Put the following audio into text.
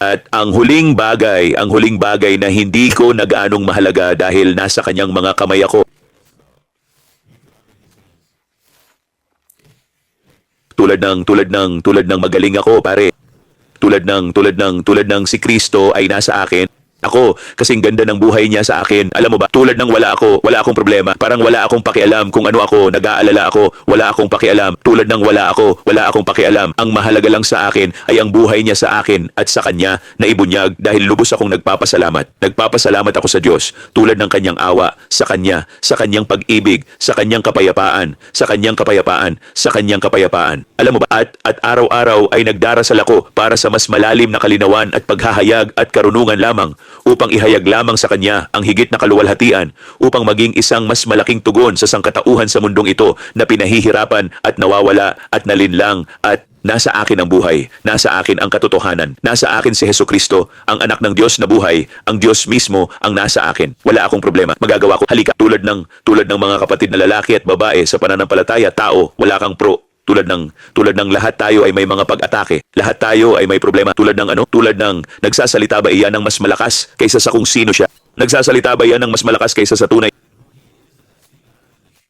At ang huling bagay na hindi ko nag-anong mahalaga dahil nasa kanyang mga kamay ako. Tulad ng magaling ako, pare. Tulad ng si Kristo ay nasa akin. Ako, kasing ganda ng buhay niya sa akin. Alam mo ba, tulad ng wala akong problema. Parang wala akong pakialam kung ano ako, nag-aalala ako, wala akong pakialam. Tulad ng wala akong pakialam. Ang mahalaga lang sa akin ay ang buhay niya sa akin at sa kanya na ibunyag dahil lubos akong nagpapasalamat. Nagpapasalamat ako sa Diyos tulad ng kanyang awa sa kanya, sa kanyang pag-ibig, sa kanyang kapayapaan, sa kanyang kapayapaan, sa kanyang kapayapaan. Alam mo ba, at araw-araw ay nagdarasal ako para sa mas malalim na kalinawan at paghahayag at karunungan lamang upang ihayag lamang sa kanya ang higit na kaluwalhatian upang maging isang mas malaking tugon sa sangkatauhan sa mundong ito na pinahihirapan at nawawala at nalinlang at nasa akin ang buhay, nasa akin ang katotohanan, nasa akin si Hesukristo, ang anak ng Diyos na buhay, ang Diyos mismo ang nasa akin. Wala akong problema, magagawa ko. Halika, tulad ng mga kapatid na lalaki at babae sa pananampalataya, tao, wala kang pro. Tulad ng lahat tayo ay may mga pag-atake. Lahat tayo ay may problema. Tulad ng nagsasalita ba iyan ng mas malakas kaysa sa kung sino siya? Nagsasalita ba iyan ng mas malakas kaysa sa tunay?